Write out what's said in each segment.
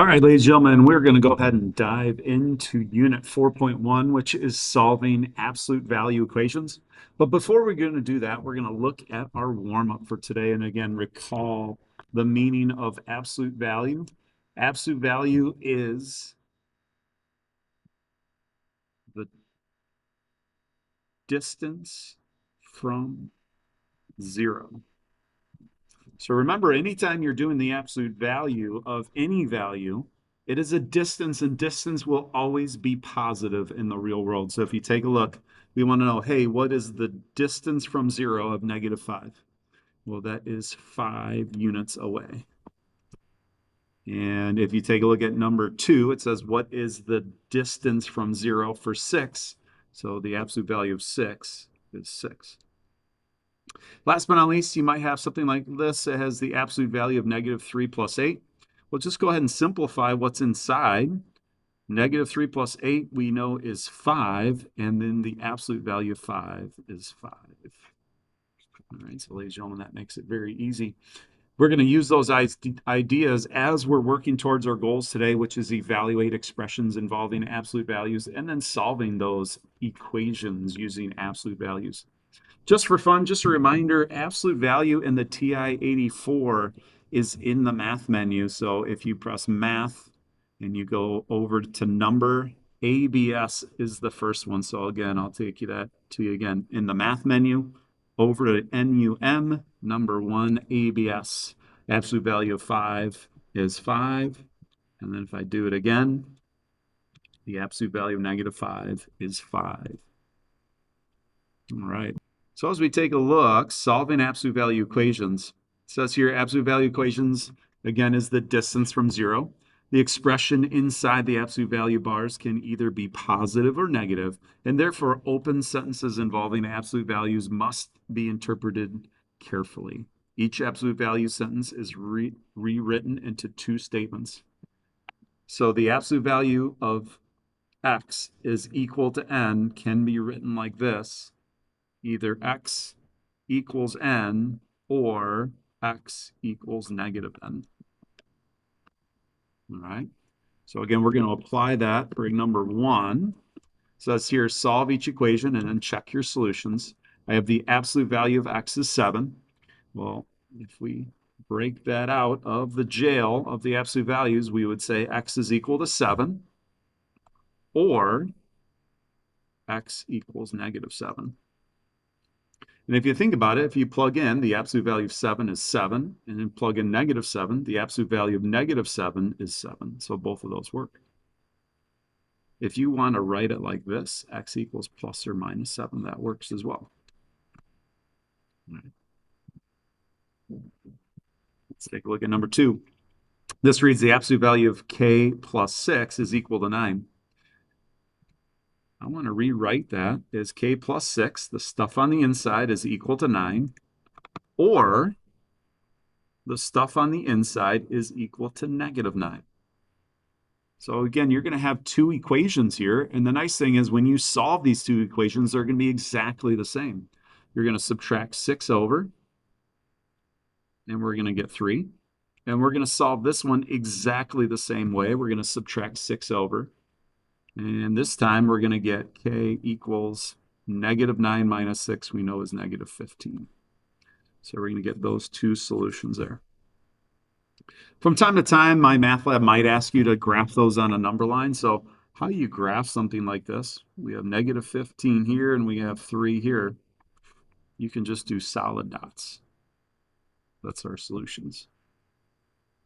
All right, ladies and gentlemen, we're going to go ahead and dive into Unit 4.1, which is solving absolute value equations. But before we're going to do that, we're going to look at our warm-up for today and again recall the meaning of absolute value. Absolute value is the distance from zero. So remember, anytime you're doing the absolute value of any value, it is a distance, and distance will always be positive in the real world. So if you take a look, we want to know, hey, what is the distance from zero of -5? Well, that is 5 units away. And if you take a look at number 2, it says, what is the distance from zero for 6? So the absolute value of 6 is 6. Last but not least, you might have something like this. It has the absolute value of -3 plus 8. We'll just go ahead and simplify what's inside. -3 plus 8 we know is 5, and then the absolute value of 5 is 5. All right, so ladies and gentlemen, that makes it very easy. We're going to use those ideas as we're working towards our goals today, which is evaluate expressions involving absolute values and then solving those equations using absolute values. Just for fun, just a reminder, absolute value in the TI-84 is in the math menu. So if you press math and you go over to number, ABS is the first one. So again, I'll take you again in the math menu, over to NUM, number 1, ABS. Absolute value of 5 is 5. And then if I do it again, the absolute value of -5 is 5. All right. So as we take a look, solving absolute value equations, it says here absolute value equations, again, is the distance from zero. The expression inside the absolute value bars can either be positive or negative, and therefore open sentences involving absolute values must be interpreted carefully. Each absolute value sentence is rewritten into 2 statements. So the absolute value of x is equal to n can be written like this. Either x equals n or x equals -n. All right. So again, we're going to apply that for number 1. So that's here, solve each equation and then check your solutions. I have the absolute value of x is 7. Well, if we break that out of the jail of the absolute values, we would say x is equal to 7 or x equals -7. And if you think about it, if you plug in the absolute value of 7 is 7, and then plug in -7, the absolute value of -7 is 7. So both of those work. If you want to write it like this, x equals plus or minus 7, that works as well. All right. Let's take a look at number 2. This reads the absolute value of k plus 6 is equal to 9. I want to rewrite that as k plus 6. The stuff on the inside is equal to 9. Or the stuff on the inside is equal to -9. So again, you're going to have 2 equations here. And the nice thing is when you solve these 2 equations, they're going to be exactly the same. You're going to subtract 6 over, and we're going to get 3. And we're going to solve this one exactly the same way. We're going to subtract 6 over. And this time we're going to get k equals -9 minus 6 we know is -15. So we're going to get those 2 solutions there. From time to time, my math lab might ask you to graph those on a number line. So how do you graph something like this? We have -15 here and we have 3 here. You can just do solid dots. That's our solutions.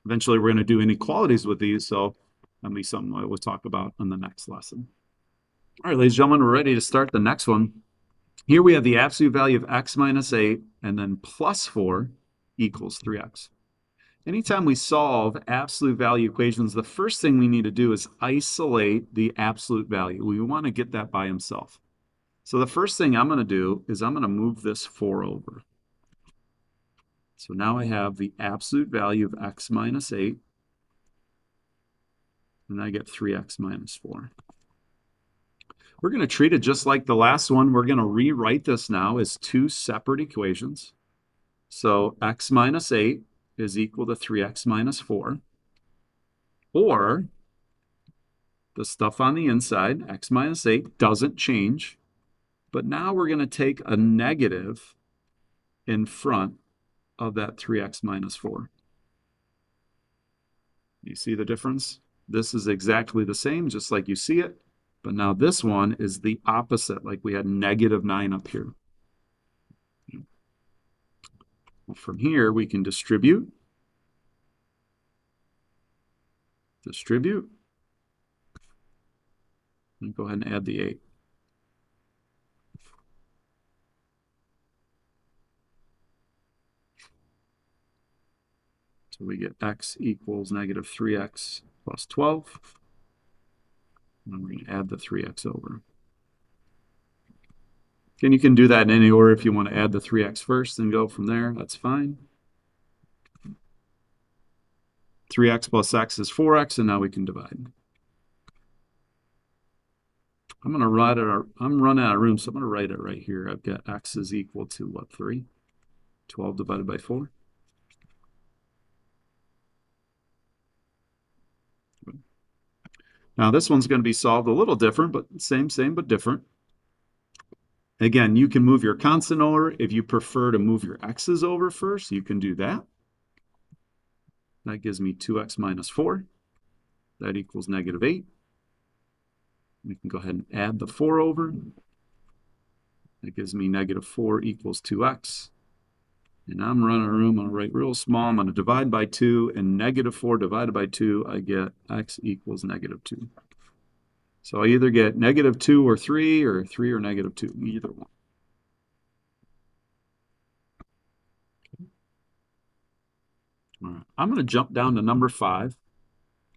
Eventually, we're going to do inequalities with these, so that'll be something we'll talk about in the next lesson. All right, ladies and gentlemen, we're ready to start the next one. Here we have the absolute value of x minus 8, and then plus 4 equals 3x. Anytime we solve absolute value equations, the first thing we need to do is isolate the absolute value. We want to get that by himself. So the first thing I'm going to do is I'm going to move this 4 over. So now I have the absolute value of x minus 8, and I get 3x minus 4. We're going to treat it just like the last one. We're going to rewrite this now as 2 separate equations. So x minus 8 is equal to 3x minus 4. Or the stuff on the inside, x minus 8, doesn't change. But now we're going to take a negative in front of that 3x minus 4. You see the difference? This is exactly the same, just like you see it. But now this one is the opposite, like we had negative 9 up here. Well, from here, we can distribute. And go ahead and add the 8. So we get x equals negative 3x plus 12. And we're going to add the 3x over. And you can do that in any order. If you want to add the 3x first and go from there, that's fine. 3x plus x is 4x, and now we can divide. I'm running out of room, so I'm going to write it right here. I've got x is equal to what, 3? 12 divided by 4. Now this one's going to be solved a little different, but same, but different. Again, you can move your constant over. If you prefer to move your x's over first, you can do that. That gives me 2x minus 4. That equals negative 8. We can go ahead and add the 4 over. That gives me negative 4 equals 2x. And I'm running a room, I'm going to write real small. I'm going to divide by 2, and negative 4 divided by 2, I get x equals negative 2. So I either get negative 2 or 3 or negative 2, either one. All right. I'm going to jump down to number 5.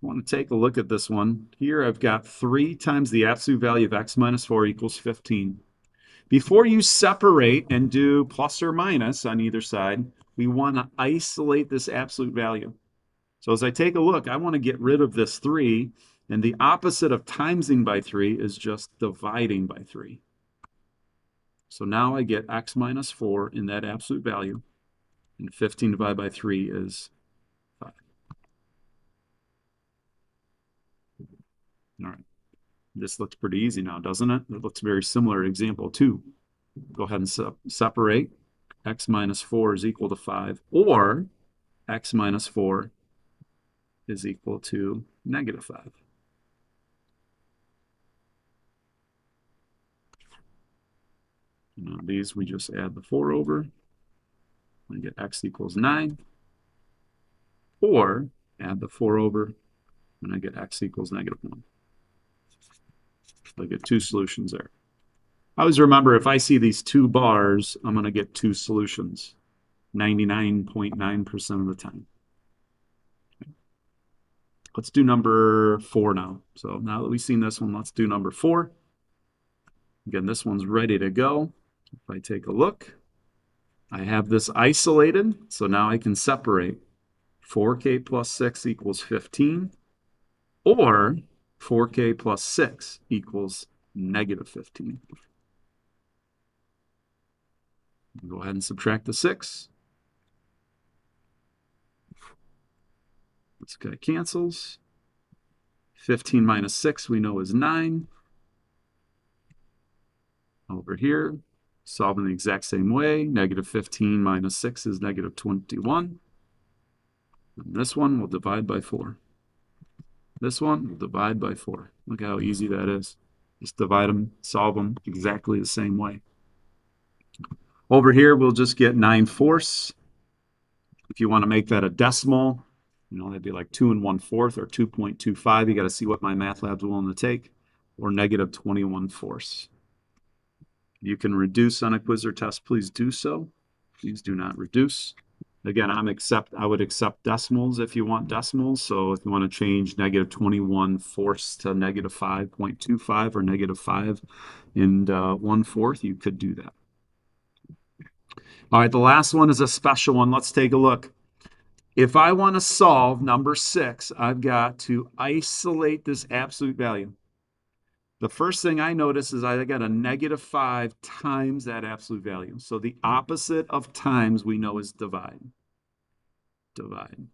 I want to take a look at this one. Here I've got 3 times the absolute value of x minus 4 equals 15. Before you separate and do plus or minus on either side, we want to isolate this absolute value. So as I take a look, I want to get rid of this 3, and the opposite of timesing by 3 is just dividing by 3. So now I get x minus 4 in that absolute value, and 15 divided by 3 is 5. All right. This looks pretty easy now, doesn't it? It looks very similar to example 2. Go ahead and separate. X minus 4 is equal to 5, or x minus 4 is equal to negative 5. Now these we just add the 4 over. I get x equals 9. Or add the 4 over, and I get x equals negative 1. I get 2 solutions there. I always remember if I see these 2 bars, I'm going to get 2 solutions 99.9% of the time. Let's do number 4 now. So now that we've seen this one, let's do number 4. Again, this one's ready to go. If I take a look, I have this isolated, so now I can separate. 4k plus 6 equals 15, or 4k plus 6 equals negative 15. Go ahead and subtract the 6. This guy cancels. 15 minus 6 we know is 9. Over here, solving the exact same way. Negative 15 minus 6 is negative 21. And this one will divide by 4. This one will divide by 4. Look how easy that is. Just divide them, solve them exactly the same way. Over here, we'll just get 9/4. If you want to make that a decimal, that'd be like 2 1/4 or 2.25. You got to see what my math lab's willing to take, or negative 21/4. You can reduce on a quiz or test, please do so. Please do not reduce. Again, I would accept decimals if you want decimals. So if you want to change negative 21/4 to negative 5.25 or negative 5 and 1/4, you could do that. All right, the last one is a special one. Let's take a look. If I want to solve number 6, I've got to isolate this absolute value. The first thing I notice is I got a negative 5 times that absolute value. So the opposite of times we know is divide. Divide.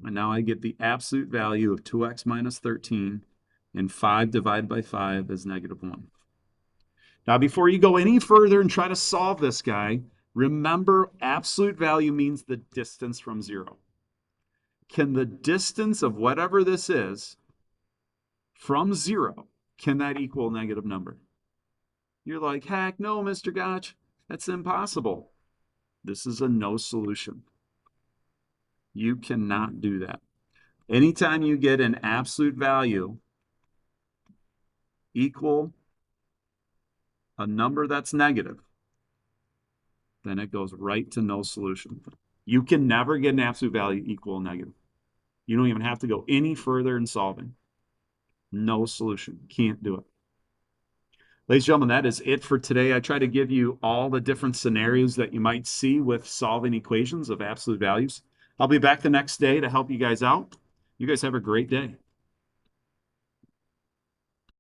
And now I get the absolute value of 2x minus 13, and 5 divided by 5 is negative 1. Now, before you go any further and try to solve this guy, remember absolute value means the distance from 0. Can the distance of whatever this is from 0, can that equal a negative number? You're like, heck no, Mr. Gotch, that's impossible. This is a no solution. You cannot do that. Anytime you get an absolute value equal a number that's negative, then it goes right to no solution. You can never get an absolute value equal negative. You don't even have to go any further in solving. No solution. Can't do it. Ladies and gentlemen, that is it for today. I try to give you all the different scenarios that you might see with solving equations of absolute values. I'll be back the next day to help you guys out. You guys have a great day.